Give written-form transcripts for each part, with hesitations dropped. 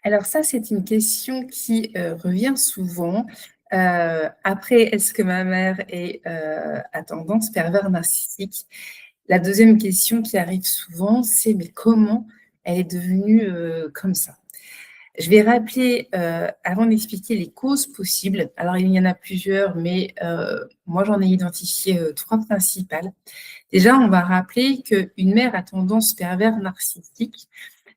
Alors ça, c'est une question qui, revient souvent. Après, est-ce que ma mère a tendance pervers narcissique? La deuxième question qui arrive souvent, c'est: «Mais comment elle est devenue, comme ça?» Je vais rappeler, avant d'expliquer les causes possibles, alors il y en a plusieurs, mais moi j'en ai identifié, 3 principales. Déjà, on va rappeler qu'une mère à tendance pervers narcissique,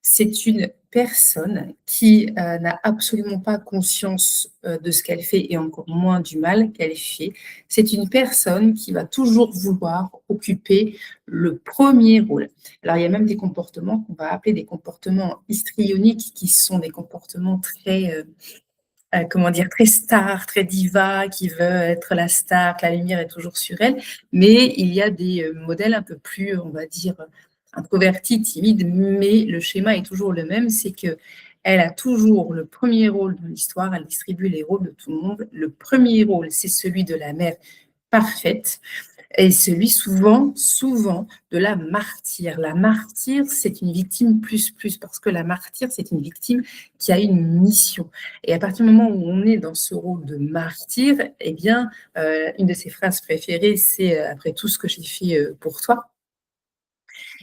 c'est une personne qui, n'a absolument pas conscience, de ce qu'elle fait et encore moins du mal qu'elle fait. C'est une personne qui va toujours vouloir occuper le premier rôle. Alors il y a même des comportements qu'on va appeler des comportements histrioniques qui sont des comportements très, comment dire? Très star, très diva, qui veut être la star, que la lumière est toujours sur elle. Mais il y a des, modèles un peu plus, on va dire, introvertis, timides, mais le schéma est toujours le même, c'est qu'elle a toujours le premier rôle dans l'histoire, elle distribue les rôles de tout le monde. Le premier rôle, c'est celui de la mère parfaite et celui souvent de la martyre. La martyre, c'est une victime plus, parce que la martyre, c'est une victime qui a une mission. Et à partir du moment où on est dans ce rôle de martyr, eh bien, une de ses phrases préférées, c'est, «Après tout ce que j'ai fait, pour toi».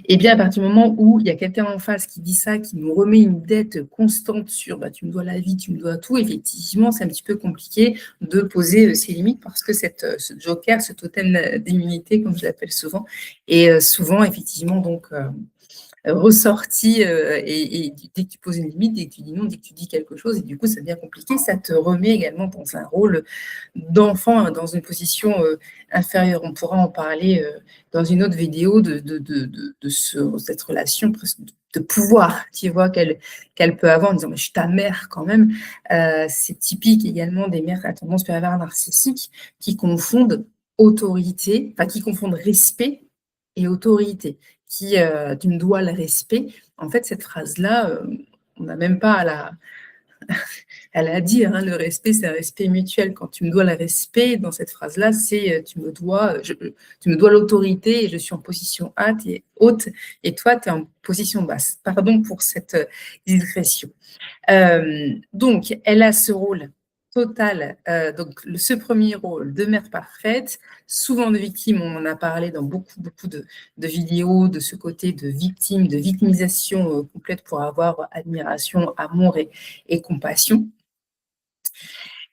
Eh bien, à partir du moment où il y a quelqu'un en face qui dit ça, qui nous remet une dette constante sur, bah, tu me dois la vie, tu me dois tout, effectivement, c'est un petit peu compliqué de poser, ses limites parce que ce joker, ce totem, d'immunité, comme je l'appelle souvent, est, souvent effectivement donc, ressorti, et dès que tu poses une limite, dès que tu dis non, dès que tu dis quelque chose et du coup, ça devient compliqué. Ça te remet également dans un rôle d'enfant, hein, dans une position, inférieure. On pourra en parler, dans une autre vidéo de cette relation presque de pouvoir, tu vois? Qu'elle peut avoir en disant: «Mais je suis ta mère quand même». C'est typique également des mères à tendance pervers narcissique qui confondent autorité, enfin qui confondent respect et autorité qui, «Tu me dois le respect». En fait, cette phrase-là, on n'a même pas à la dire, hein. Le respect, c'est un respect mutuel. Quand tu me dois le respect, dans cette phrase-là, c'est, tu me dois l'autorité et je suis en position haute et toi, tu es en position basse. Pardon pour cette, digression. Donc elle a ce rôle total, donc ce premier rôle de mère parfaite, souvent de victime, on en a parlé dans beaucoup de vidéos, de ce côté de victime, de victimisation, complète pour avoir admiration, amour et compassion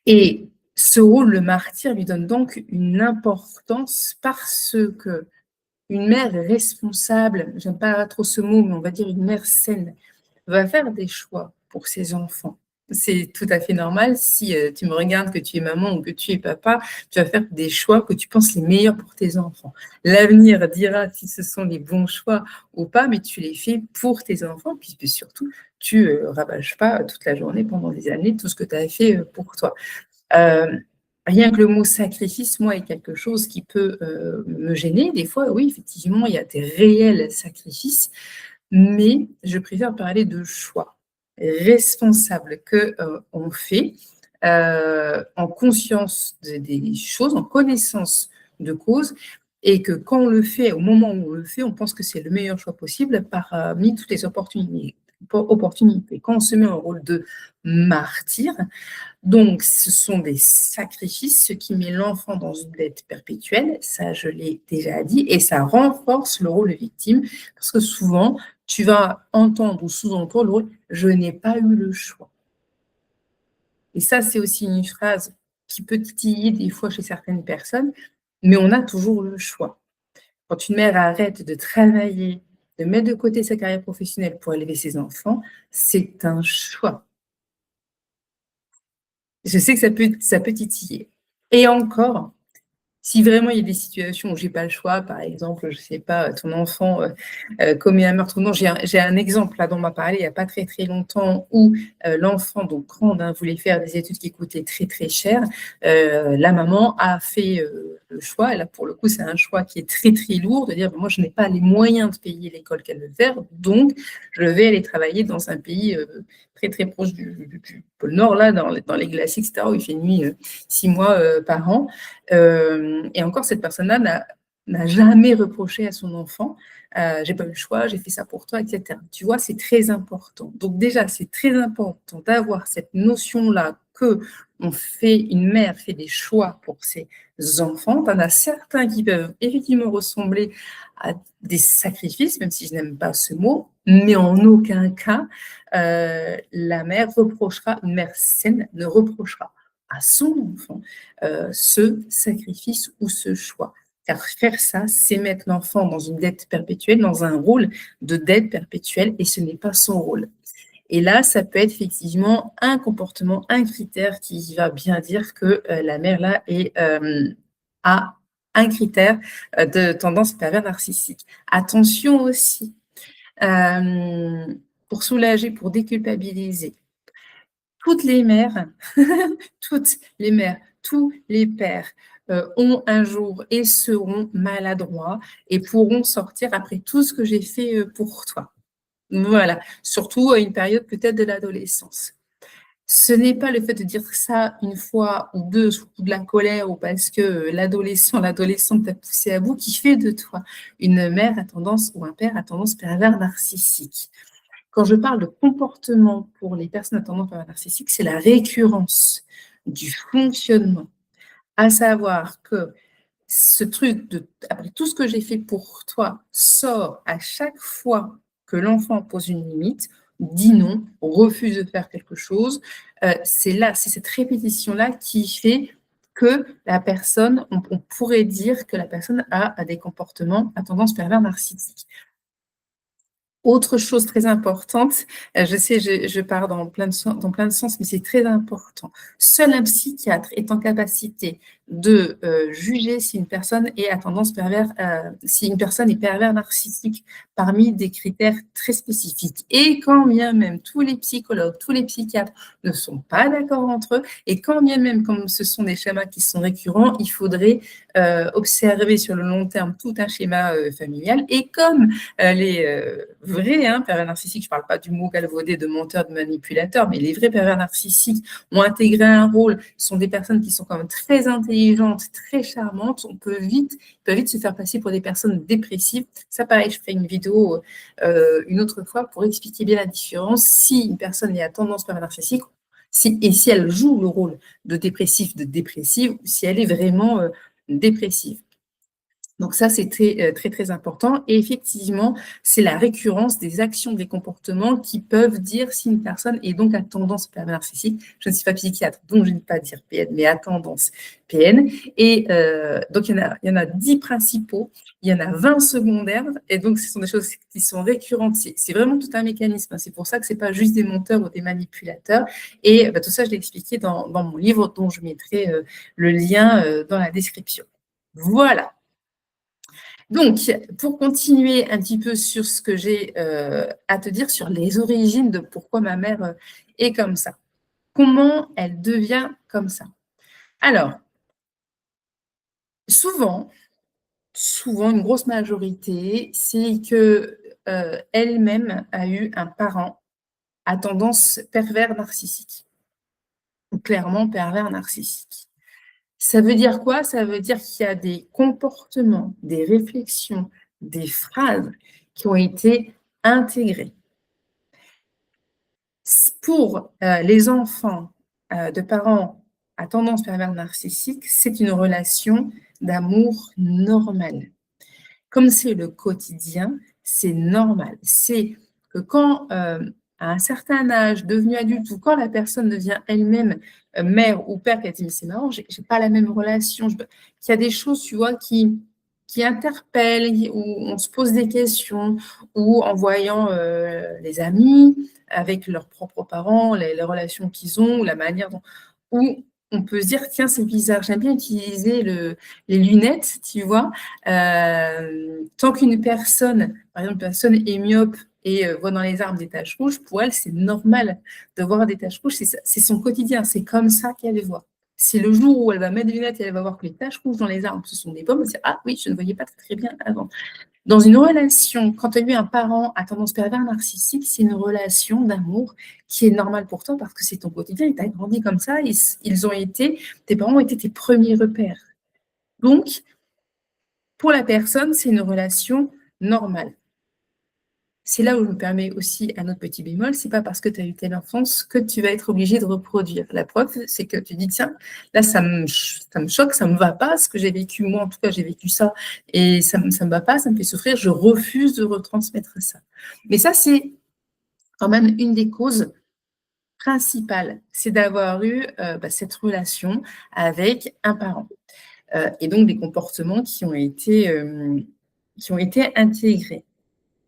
et ce rôle, le martyr, lui donne donc une importance parce qu'une mère responsable, j'aime pas trop ce mot, mais on va dire une mère saine, va faire des choix pour ses enfants. C'est tout à fait normal si, tu me regardes, que tu es maman ou que tu es papa, tu vas faire des choix que tu penses les meilleurs pour tes enfants. L'avenir dira si ce sont les bons choix ou pas, mais tu les fais pour tes enfants, puis surtout, tu, rabâches pas toute la journée pendant des années tout ce que tu as fait, pour toi. Heu, Rien que le mot sacrifice, moi, est quelque chose qui peut, me gêner. Des fois, oui, effectivement, il y a des réels sacrifices, mais je préfère parler de choix responsables que, on fait, en conscience des choses, en connaissance de cause et que quand on le fait, au moment où on le fait, on pense que c'est le meilleur choix possible parmi toutes les opportunités. Quand on se met en rôle de martyr, donc ce sont des sacrifices, ce qui met l'enfant dans une dette perpétuelle, ça je l'ai déjà dit et ça renforce le rôle de victime parce que souvent, tu vas entendre ou sous-entendre le rôle: «Je n'ai pas eu le choix» et ça, c'est aussi une phrase qui peut titiller des fois chez certaines personnes, mais on a toujours le choix. Quand une mère arrête de travailler, de mettre de côté sa carrière professionnelle pour élever ses enfants, c'est un choix. Je sais que ça peut titiller et encore, si vraiment il y a des situations où j'ai pas le choix, par exemple, je sais pas, ton enfant, commet un meurtre ou non, j'ai un exemple là dont on m'a parlé il y a pas très longtemps où, l'enfant donc grande, hein, voulait faire des études qui coûtaient très cher. La maman a fait, le choix et là pour le coup c'est un choix qui est très lourd de dire: «Moi je n'ai pas les moyens de payer l'école qu'elle veut faire, donc je vais aller travailler dans un pays, très proche du pôle Nord là, dans les glaciers et cetera où il fait nuit, 6 mois, par an». Et encore cette personne-là n'a jamais reproché à son enfant, j'ai pas eu le choix, j'ai fait ça pour toi, et cetera. Tu vois, c'est très important. Donc déjà, c'est très important d'avoir cette notion-là que une mère fait des choix pour ses enfants. Tu en as certains qui peuvent effectivement ressembler à des sacrifices, même si je n'aime pas ce mot, mais en aucun cas, la mère reprochera, une mère saine ne reprochera à son enfant ce sacrifice ou ce choix. Car faire ça, c'est mettre l'enfant dans une dette perpétuelle, dans un rôle de dette perpétuelle, et ce n'est pas son rôle. Et là, ça peut être effectivement un comportement, un critère qui va bien dire que la mère là a un critère de tendance pervers narcissique. Attention aussi, pour soulager, pour déculpabiliser, toutes les mères, toutes les mères, tous les pères ont un jour et seront maladroits et pourront sortir après tout ce que j'ai fait pour toi. Voilà, surtout à une période peut-être de l'adolescence. Ce n'est pas le fait de dire ça une fois ou deux sous de la colère ou parce que l'adolescente t'a poussé à bout qui fait de toi une mère à tendance ou un père à tendance pervers narcissique. Quand je parle de comportement pour les personnes à tendance pervers narcissique, c'est la récurrence du fonctionnement, à savoir que ce truc de après tout ce que j'ai fait pour toi sort à chaque fois que l'enfant pose une limite, dit non, refuse de faire quelque chose. C'est cette répétition-là qui fait que la personne, on pourrait dire que la personne a des comportements à tendance pervers narcissique. Autre chose très importante, je sais, je pars dans plein de sens, mais c'est très important. Seul un psychiatre est en capacité de juger si une personne est à tendance pervers, si une personne est pervers narcissique parmi des critères très spécifiques. Et quand bien même tous les psychologues, tous les psychiatres ne sont pas d'accord entre eux, et quand bien même, comme ce sont des schémas qui sont récurrents, il faudrait observer sur le long terme tout un schéma familial. Et comme les vrais pervers narcissiques, je ne parle pas du mot galvaudé de menteur, de manipulateur, mais les vrais pervers narcissiques ont intégré un rôle, sont des personnes qui sont quand même très intelligentes, très charmantes, on peut vite se faire passer pour des personnes dépressives. Ça, pareil, je ferai une vidéo une autre fois pour expliquer bien la différence. Si une personne est à tendance pervers narcissique, si elle joue le rôle de dépressive, ou si elle est vraiment dépressive. Donc ça, c'est très, très important. Et effectivement, c'est la récurrence des actions, des comportements qui peuvent dire si une personne est donc à tendance pervers narcissique. Je ne suis pas psychiatre, donc je ne vais pas dire PN, mais à tendance PN. Et donc, il y en a 10 principaux, il y en a 20 secondaires. Et donc, ce sont des choses qui sont récurrentes. C'est vraiment tout un mécanisme. C'est pour ça que ce n'est pas juste des menteurs ou des manipulateurs. Et tout ça, je l'ai expliqué dans mon livre, dont je mettrai le lien dans la description. Voilà. Donc, pour continuer un petit peu sur ce que j'ai à te dire sur les origines de pourquoi ma mère est comme ça. Comment elle devient comme ça? Alors, souvent, une grosse majorité, c'est que elle-même a eu un parent à tendance pervers narcissique, ou clairement pervers narcissique. Ça veut dire quoi? Ça veut dire qu'il y a des comportements, des réflexions, des phrases qui ont été intégrées. Pour les enfants de parents à tendance pervers narcissique, c'est une relation d'amour normale. Comme c'est le quotidien, c'est normal. C'est que quand, à un certain âge, devenu adulte, ou quand la personne devient elle-même mère ou père, qui a dit: «Mais c'est marrant, j'ai pas la même relation», qu'il y a des choses, tu vois, qui interpellent, où on se pose des questions, ou en voyant les amis avec leurs propres parents, les relations qu'ils ont, ou la manière dont, où on peut se dire: «Tiens, c'est bizarre». J'aime bien utiliser les lunettes, tu vois? Tant qu'une personne, par exemple, une personne est myope et voit dans les arbres des taches rouges, pour elle, c'est normal de voir des taches rouges, c'est son quotidien, c'est comme ça qu'elle les voit. C'est le jour où elle va mettre des lunettes et elle va voir que les taches rouges dans les arbres, ce sont des pommes, elle va se dire: «Ah oui, je ne voyais pas très bien avant». Dans une relation, quand tu as eu un parent à tendance pervers narcissique, c'est une relation d'amour qui est normale pour toi parce que c'est ton quotidien et tu as grandi comme ça, tes parents ont été tes premiers repères. Donc, Pour la personne, c'est une relation normale. C'est là où je me permets aussi un autre petit bémol, c'est pas parce que tu as eu telle enfance que tu vas être obligé de reproduire. La preuve, c'est que tu dis: «Tiens, là ça me choque, ça me va pas ce que j'ai vécu». Moi, en tout cas, j'ai vécu ça et ça me va pas, ça me fait souffrir, je refuse de retransmettre ça. Mais ça, c'est quand même une des causes principales, c'est d'avoir eu, cette relation avec un parent, et donc des comportements qui ont été intégrés.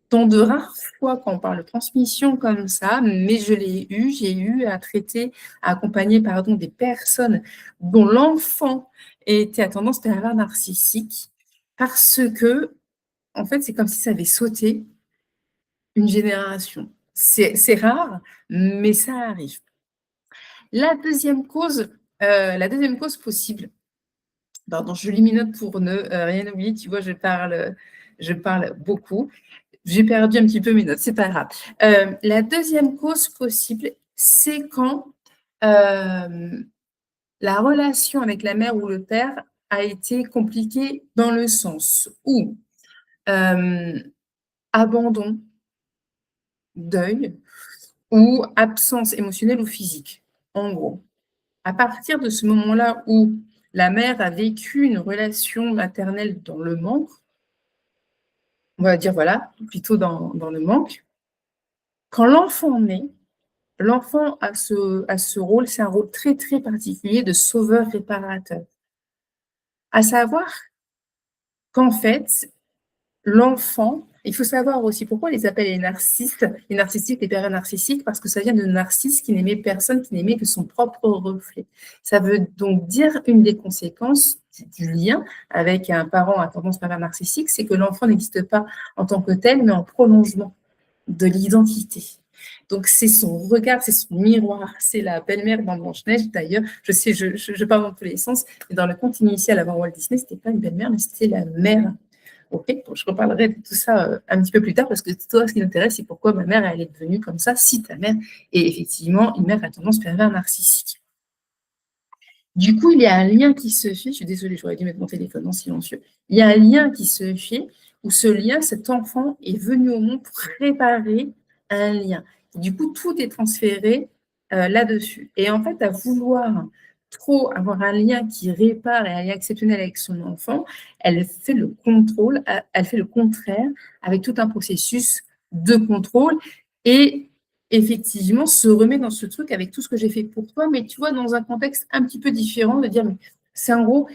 Dans de rares fois quand on parle de transmission comme ça, mais j'ai eu à traiter, à accompagner, pardon, des personnes dont l'enfant était à tendance pervers narcissique parce qu'en fait, c'est comme si ça avait sauté une génération. C'est rare, mais ça arrive. La deuxième cause, possible, pardon, je liminote pour ne, rien oublier, tu vois? Je parle beaucoup. J'ai perdu un petit peu mes notes, c'est pas grave. La deuxième cause possible, c'est quand, la relation avec la mère ou le père a été compliquée dans le sens où, hem, abandon, deuil ou absence émotionnelle ou physique, en gros. À partir de ce moment-là où la mère a vécu une relation maternelle dans le manque, on va dire, voilà, plutôt dans le manque, quand l'enfant naît, l'enfant a ce rôle, c'est un rôle très, très particulier de sauveur-réparateur. À savoir qu'en fait, l'enfant il faut savoir aussi pourquoi on les appelle les narcissiques, les pervers narcissiques, parce que ça vient de Narcisse qui n'aimait personne, qui n'aimait que son propre reflet. Ça veut donc dire une des conséquences du lien avec un parent à tendance pervers narcissique, c'est que l'enfant n'existe pas en tant que tel, mais en prolongement de l'identité. Donc c'est son regard, c'est son miroir, c'est la belle-mère dans Blanche-Neige. D'ailleurs, je sais, je parle dans tous les sens, mais dans le conte initial avant Walt Disney, c'était pas une belle-mère, mais c'était la mère. Ok, bon, je reparlerai de tout ça un petit peu plus tard parce que toi, ce qui t'intéresse, c'est pourquoi ma mère, elle est devenue comme ça, si ta mère est effectivement une mère à tendance pervers narcissique. Du coup, il y a un lien qui se fait, je suis désolée, j'aurais dû mettre mon téléphone en silencieux. Il y a un lien qui se fait où ce lien, cet enfant est venu au monde pour réparer un lien. Du coup, tout est transféré là-dessus. Et en fait, à vouloir trop avoir un lien qui répare et un lien exceptionnel avec son enfant, elle fait le contrôle, elle fait le contraire avec tout un processus de contrôle et effectivement se remet dans ce truc avec tout ce que j'ai fait pour toi, mais tu vois, dans un contexte un petit peu différent, de dire, mais c'est en gros,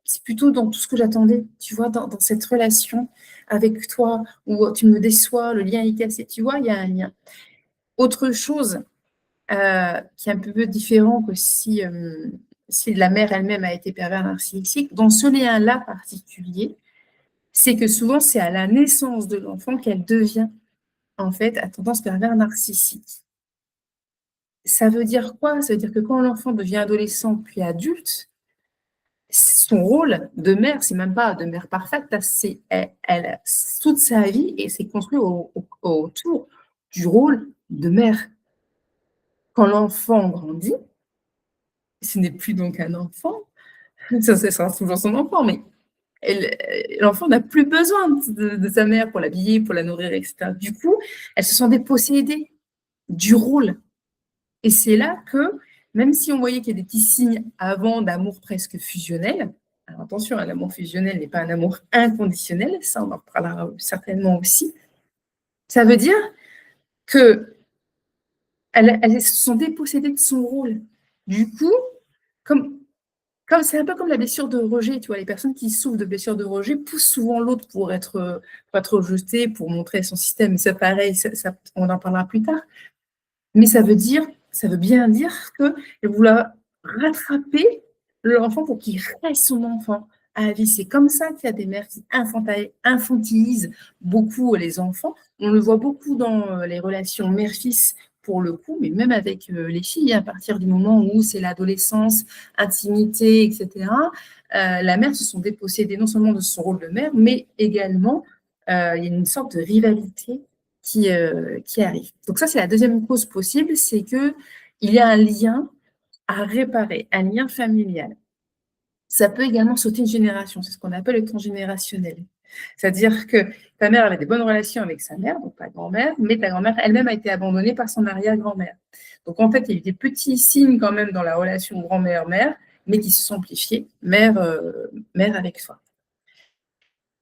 c'est plutôt dans tout ce que j'attendais, tu vois, dans cette relation avec toi, où tu me déçois, le lien est cassé, tu vois, il y a un lien. Autre chose qui est un peu différent que si la mère elle-même a été pervers narcissique, dans ce lien-là particulier, c'est que souvent, c'est à la naissance de l'enfant qu'elle devient, en fait, à tendance pervers narcissique. Ça veut dire quoi? Ça veut dire que quand l'enfant devient adolescent puis adulte, son rôle de mère, c'est même pas de mère parfaite, c'est elle toute sa vie et c'est construit autour du rôle de mère. Quand l'enfant grandit, ce n'est plus donc un enfant, ça sera toujours son enfant, mais l'enfant n'a plus besoin de sa mère pour l'habiller, pour la nourrir, et cetera. Du coup, elle se sent dépossédée du rôle. Et c'est là que, même si on voyait qu'il y a des petits signes avant d'amour presque fusionnel, alors attention, hein, l'amour fusionnel n'est pas un amour inconditionnel, ça on en parlera certainement aussi, ça veut dire qu'elles se sont dépossédées de son rôle. Du coup, comme, c'est un peu comme la blessure de rejet, tu vois, les personnes qui souffrent de blessure de rejet poussent souvent l'autre pour être rejeté, pour montrer son système. C'est pareil, on en parlera plus tard. Mais ça veut bien dire qu'elle voulait rattraper l'enfant pour qu'il reste son enfant à vie. C'est comme ça qu'il y a des mères qui infantilisent beaucoup les enfants. On le voit beaucoup dans les relations mère-fils pour le coup, mais même avec les filles, à partir du moment où c'est l'adolescence, intimité, etc., la mère se sont dépossédées non seulement de son rôle de mère, mais également, il y a une sorte de rivalité qui arrive. Donc ça, c'est la deuxième cause possible, c'est qu'il y a un lien à réparer, un lien familial. Ça peut également sauter une génération, c'est ce qu'on appelle le transgénérationnel. C'est-à-dire que ta mère avait des bonnes relations avec sa mère, donc ta grand-mère, mais ta grand-mère elle-même a été abandonnée par son arrière-grand-mère. Donc en fait, il y a eu des petits signes quand même dans la relation grand-mère-mère, mais qui se sont amplifiés, mère avec toi.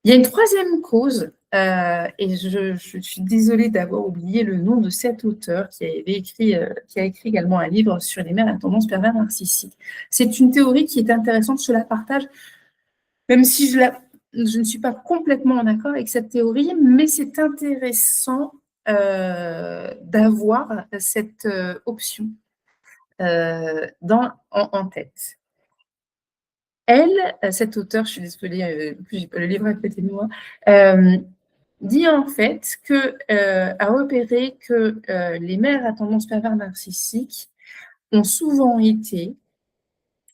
Il y a une troisième cause, et je suis désolée d'avoir oublié le nom de cet auteur qui a écrit également un livre sur les mères à tendance pervers narcissique. C'est une théorie qui est intéressante, je la partage, même si je ne suis pas complètement en accord avec cette théorie, mais c'est intéressant d'avoir cette option en tête. Elle, cette auteure, je suis désolée, j'ai pas le livre à côté de moi, dit en fait a repéré que les mères à tendance pervers narcissique ont souvent été,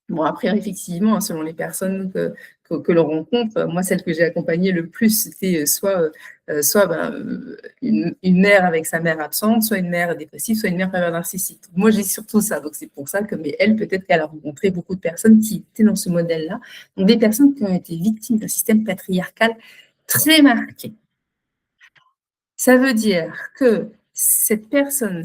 bon après effectivement, selon les personnes que l'on rencontre, moi celle que j'ai accompagnée le plus, c'était soit une mère avec sa mère absente, soit une mère dépressive, soit une mère pervers narcissique. Moi j'ai surtout ça, donc c'est pour ça que, mais elle, peut-être qu'elle a rencontré beaucoup de personnes qui étaient dans ce modèle-là, donc des personnes qui ont été victimes d'un système patriarcal très marqué. Ça veut dire que cette personne,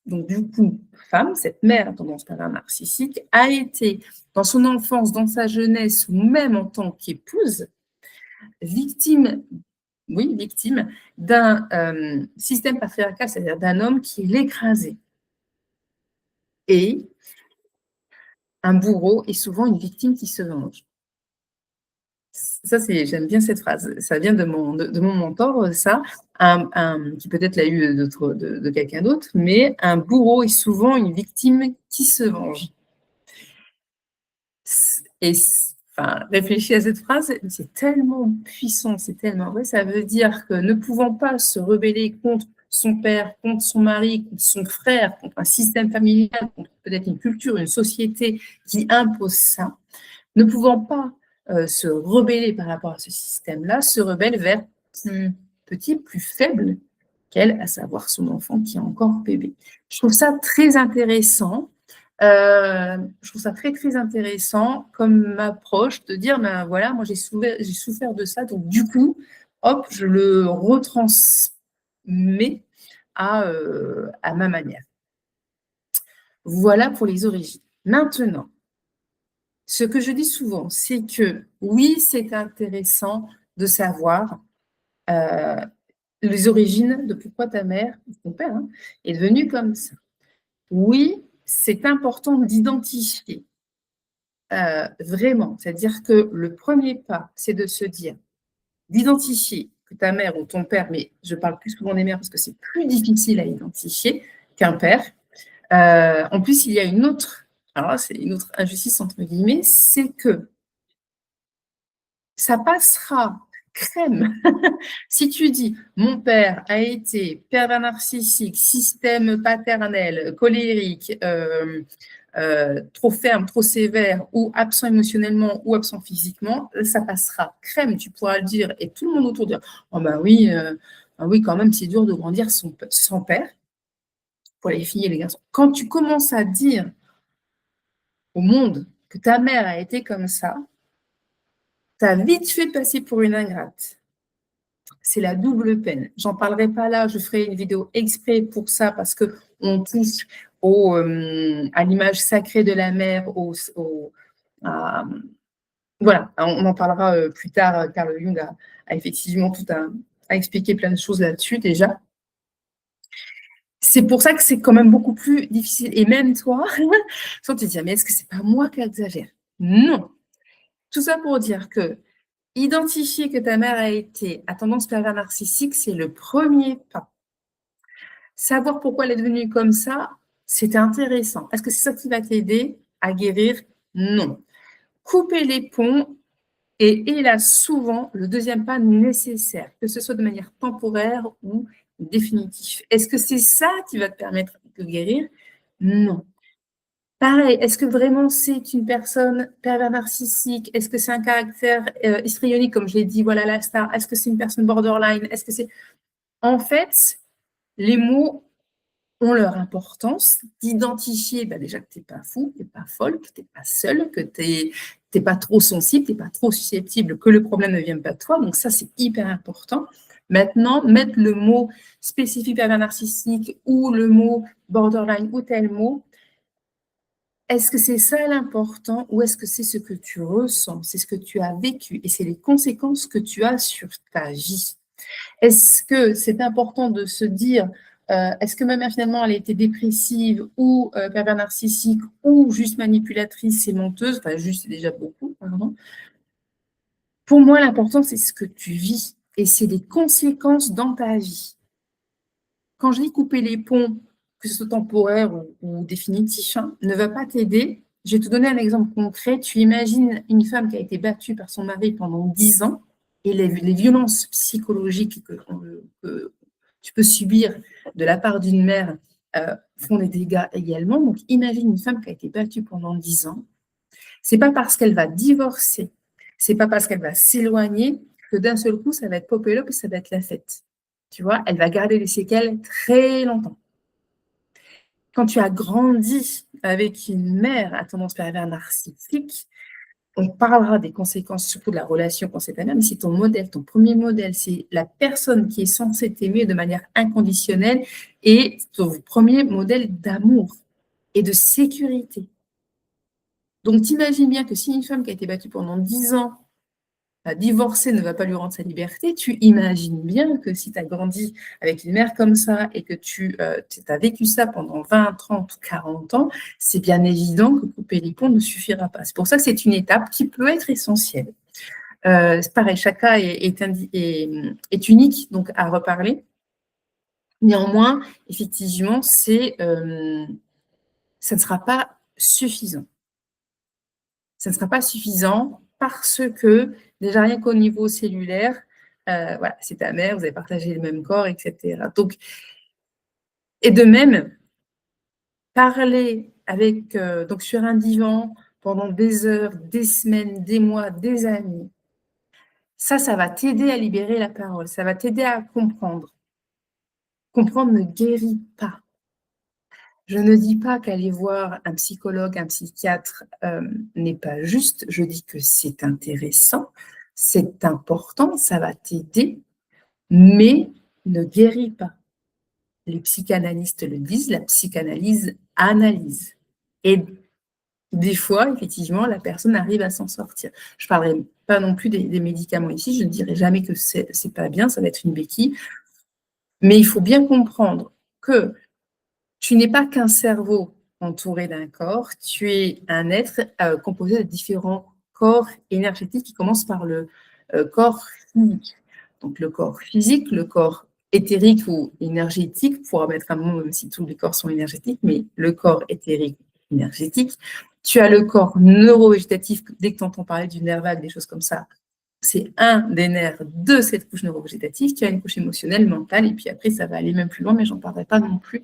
donc du coup, femme, cette mère à tendance pervers narcissique, a été, dans son enfance, dans sa jeunesse, ou même en tant qu'épouse, victime d'un système patriarcal, c'est-à-dire d'un homme qui l'écrasait. Et un bourreau est souvent une victime qui se venge. Ça, j'aime bien cette phrase. Ça vient de mon mentor, ça, qui peut-être l'a eu de quelqu'un d'autre, mais un bourreau est souvent une victime qui se venge. Et réfléchis à cette phrase, c'est tellement puissant, c'est tellement vrai. Ça veut dire que ne pouvant pas se rebeller contre son père, contre son mari, contre son frère, contre un système familial, contre peut-être une culture, une société qui impose ça, ne pouvant pas se rebeller par rapport à ce système-là, se rebelle vers plus petit, plus faible qu'elle, à savoir son enfant qui est encore bébé. Je trouve ça très intéressant. Je trouve ça très, très intéressant comme approche de dire, ben voilà, moi j'ai souffert de ça, donc du coup, hop, je le retransmets à ma manière. Voilà pour les origines. Maintenant, ce que je dis souvent, c'est que oui, c'est intéressant de savoir les origines de pourquoi ta mère, ton père, est devenu comme ça. Oui, c'est important d'identifier vraiment. C'est-à-dire que le premier pas, c'est de se dire, d'identifier que ta mère ou ton père, mais je parle plus souvent des mères parce que c'est plus difficile à identifier qu'un père. En plus, il y a une autre, alors là, c'est une autre injustice entre guillemets, c'est que ça passera crème si tu dis mon père a été pervers narcissique, système paternel, colérique, trop ferme, trop sévère, ou absent émotionnellement ou absent physiquement, ça passera crème, tu pourras le dire, et tout le monde autour dire oh ben oui, quand même c'est dur de grandir sans père pour les filles et les garçons. Quand tu commences à dire au monde que ta mère a été comme ça, tu as vite fait passer pour une ingrate. C'est la double peine. J'en parlerai pas là, je ferai une vidéo exprès pour ça parce qu'on touche à l'image sacrée de la mère, voilà, on en parlera plus tard. Carl Jung a effectivement a expliqué plein de choses là-dessus déjà. C'est pour ça que c'est quand même beaucoup plus difficile. Et même toi, tu te dis, mais est-ce que c'est pas moi qui exagère? Non. Tout ça pour dire que identifier que ta mère a été à tendance pervers narcissique, c'est le premier pas. Savoir pourquoi elle est devenue comme ça, c'est intéressant. Est-ce que c'est ça qui va t'aider à guérir? Non. Couper les ponts est hélas souvent le deuxième pas nécessaire, que ce soit de manière temporaire ou définitive. Est-ce que c'est ça qui va te permettre de guérir? Non. Pareil, est-ce que vraiment c'est une personne pervers narcissique? Est-ce que c'est un caractère histrionique, comme je l'ai dit, voilà la star? Est-ce que c'est une personne borderline? Est-ce que c'est... En fait, les mots ont leur importance d'identifier déjà que tu n'es pas fou, que tu n'es pas folle, que tu n'es pas seule, que tu Tu n'es pas trop sensible, tu n'es pas trop susceptible, que le problème ne vienne pas de toi. Donc ça, c'est hyper important. Maintenant, mettre le mot spécifique pervers narcissique ou le mot borderline ou tel mot, est-ce que c'est ça l'important ou est-ce que c'est ce que tu ressens, c'est ce que tu as vécu et c'est les conséquences que tu as sur ta vie? Est-ce que c'est important de se dire, est-ce que ma mère finalement elle a été dépressive ou pervers narcissique ou juste manipulatrice et menteuse? Enfin, juste, c'est déjà beaucoup, pardon. Pour moi, l'important, c'est ce que tu vis et c'est les conséquences dans ta vie. Quand je dis couper les ponts, que ce soit temporaire ou définitif, hein, ne va pas t'aider. Je vais te donner un exemple concret. Tu imagines une femme qui a été battue par son mari pendant 10 ans et les violences psychologiques que tu peux subir de la part d'une mère font des dégâts également. Donc, imagine une femme qui a été battue pendant 10 ans. C'est pas parce qu'elle va divorcer, c'est pas parce qu'elle va s'éloigner que d'un seul coup, ça va être pop up et ça va être la fête. Tu vois, elle va garder les séquelles très longtemps. Quand tu as grandi avec une mère à tendance pervers narcissique, on parlera des conséquences, surtout de la relation quand c'est ta mère, mais si ton modèle, ton premier modèle, c'est la personne qui est censée t'aimer de manière inconditionnelle et ton premier modèle d'amour et de sécurité. Donc, t'imagines bien que si une femme qui a été battue pendant 10 ans, divorcer ne va pas lui rendre sa liberté, tu imagines bien que si tu as grandi avec une mère comme ça et que tu as vécu ça pendant 20, 30, 40 ans, c'est bien évident que couper les ponts ne suffira pas. C'est pour ça que c'est une étape qui peut être essentielle. C'est pareil, chaque cas est unique, donc à reparler. Néanmoins, effectivement, ça ne sera pas suffisant. Ça ne sera pas suffisant parce que, déjà rien qu'au niveau cellulaire, voilà, c'est ta mère, vous avez partagé le même corps, etc. Donc, et de même, parler avec, donc sur un divan pendant des heures, des semaines, des mois, des années, ça va t'aider à libérer la parole, ça va t'aider à comprendre. Comprendre ne guérit pas. Je ne dis pas qu'aller voir un psychologue, un psychiatre n'est pas juste. Je dis que c'est intéressant, c'est important, ça va t'aider, mais ne guérit pas. Les psychanalystes le disent, la psychanalyse analyse. Et des fois, effectivement, la personne arrive à s'en sortir. Je ne parlerai pas non plus des médicaments ici, je ne dirai jamais que c'est pas bien, ça va être une béquille. Mais il faut bien comprendre que tu n'es pas qu'un cerveau entouré d'un corps, tu es un être composé de différents corps énergétiques qui commencent par le corps physique. Donc le corps physique, le corps éthérique ou énergétique, pour mettre un mot, même si tous les corps sont énergétiques, mais le corps éthérique, énergétique. Tu as le corps neurovégétatif, dès que tu entends parler du nerf vague, des choses comme ça, c'est un des nerfs de cette couche neurovégétative. Tu as une couche émotionnelle, mentale, et puis après, ça va aller même plus loin, mais je n'en parlerai pas non plus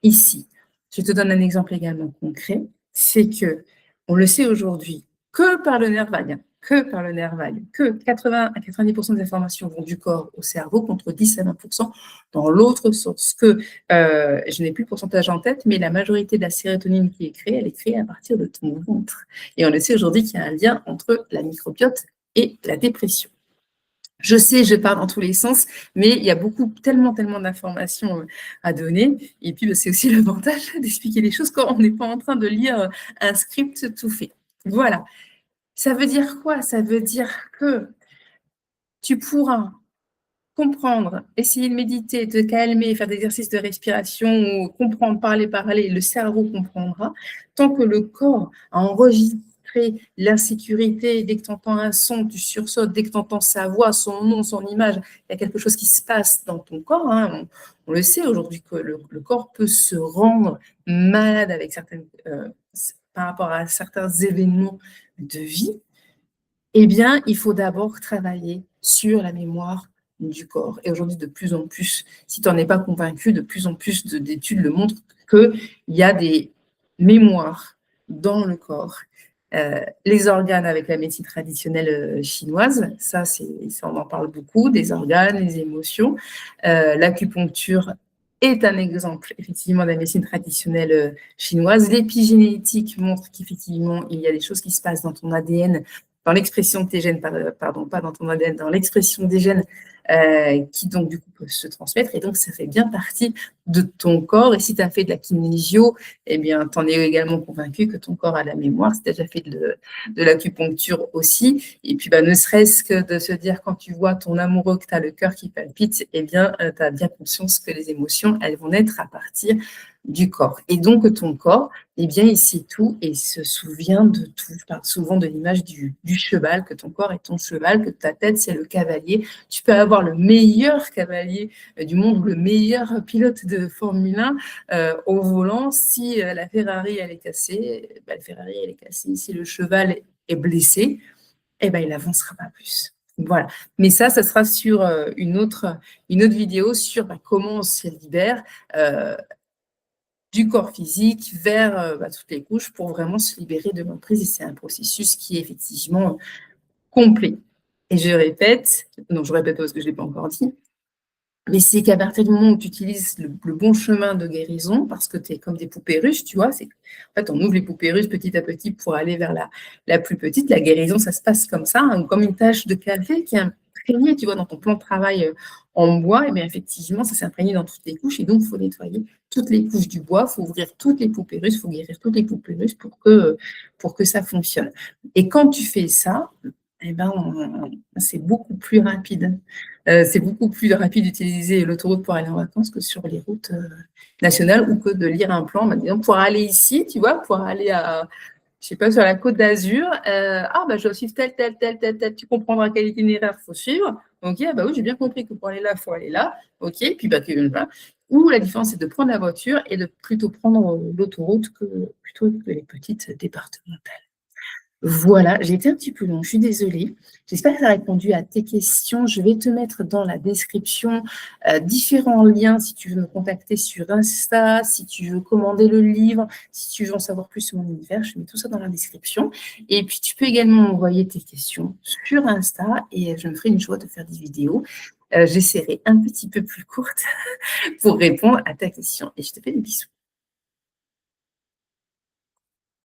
ici. Je te donne un exemple également concret, c'est que on le sait aujourd'hui que par le nerf vague, que 80 à 90% des informations vont du corps au cerveau contre 10 à 20% dans l'autre sens. Que je n'ai plus le pourcentage en tête, mais la majorité de la sérotonine qui est créée, elle est créée à partir de ton ventre. Et on le sait aujourd'hui qu'il y a un lien entre la microbiote et la dépression. Je sais, je parle dans tous les sens, mais il y a tellement d'informations à donner. Et puis, c'est aussi l'avantage d'expliquer les choses quand on n'est pas en train de lire un script tout fait. Voilà. Ça veut dire quoi? Ça veut dire que tu pourras comprendre, essayer de méditer, te calmer, faire des exercices de respiration, comprendre, parler, le cerveau comprendra, tant que le corps a enregistré l'insécurité, dès que tu entends un son, tu sursautes, dès que tu entends sa voix, son nom, son image, il y a quelque chose qui se passe dans ton corps. Hein. On le sait aujourd'hui que le corps peut se rendre malade avec par rapport à certains événements de vie. Eh bien, il faut d'abord travailler sur la mémoire du corps. Et aujourd'hui, de plus en plus, si tu n'en es pas convaincu, de plus en plus d'études le montrent qu'il y a des mémoires dans le corps. Les organes avec la médecine traditionnelle chinoise, ça on en parle beaucoup, des organes, les émotions, l'acupuncture est un exemple, effectivement, de la médecine traditionnelle chinoise. L'épigénétique montre qu'effectivement, il y a des choses qui se passent dans ton ADN, dans l'expression de tes gènes, pardon, pas dans ton ADN, dans l'expression des gènes qui donc du coup peuvent se transmettre et donc ça fait bien partie de ton corps et si tu as fait de la kinésio, eh bien tu en es également convaincu que ton corps a la mémoire, si tu as déjà fait de l'acupuncture aussi et puis ne serait-ce que de se dire quand tu vois ton amoureux que tu as le cœur qui palpite, eh bien tu as bien conscience que les émotions, elles vont naître à partir du corps et donc ton corps, eh bien, il sait tout et il se souvient de tout. Je parle souvent de l'image du cheval, que ton corps est ton cheval, que ta tête, c'est le cavalier. Tu peux avoir le meilleur cavalier du monde ou le meilleur pilote de Formule 1 au volant. Si la Ferrari, elle est cassée, la Ferrari, elle est cassée. Si le cheval est blessé, eh ben, il n'avancera pas plus. Voilà. Mais ça sera sur une autre vidéo sur comment on se libère du corps physique vers toutes les couches pour vraiment se libérer de l'emprise. Et c'est un processus qui est effectivement complet. Et je répète pas parce que je ne l'ai pas encore dit, mais c'est qu'à partir du moment où tu utilises le bon chemin de guérison, parce que tu es comme des poupées russes, tu vois, en fait, on ouvre les poupées russes petit à petit pour aller vers la plus petite. La guérison, ça se passe comme ça, hein, comme une tache de café qui est imprégnée, tu vois, dans ton plan de travail en bois. Et bien, effectivement, ça s'est imprégné dans toutes les couches. Et donc, il faut nettoyer toutes les couches du bois, il faut ouvrir toutes les poupées russes, il faut guérir toutes les poupées russes pour que ça fonctionne. Et quand tu fais ça, eh ben, c'est beaucoup plus rapide. C'est beaucoup plus rapide d'utiliser l'autoroute pour aller en vacances que sur les routes nationales ou que de lire un plan. Disons, pour aller ici, tu vois, pour aller je sais pas, sur la Côte d'Azur, je dois suivre tel. Tu comprendras quel itinéraire il faut suivre. Ok, oui, j'ai bien compris que pour aller là, il faut aller là. Ok, puis ou la différence, c'est de prendre la voiture et de plutôt prendre l'autoroute plutôt que les petites départementales. Voilà, j'ai été un petit peu long, je suis désolée. J'espère que ça a répondu à tes questions. Je vais te mettre dans la description différents liens si tu veux me contacter sur Insta, si tu veux commander le livre, si tu veux en savoir plus sur mon univers, je mets tout ça dans la description. Et puis, tu peux également m'envoyer tes questions sur Insta et je me ferai une joie de faire des vidéos. J'essaierai un petit peu plus courte pour répondre à ta question et je te fais des bisous.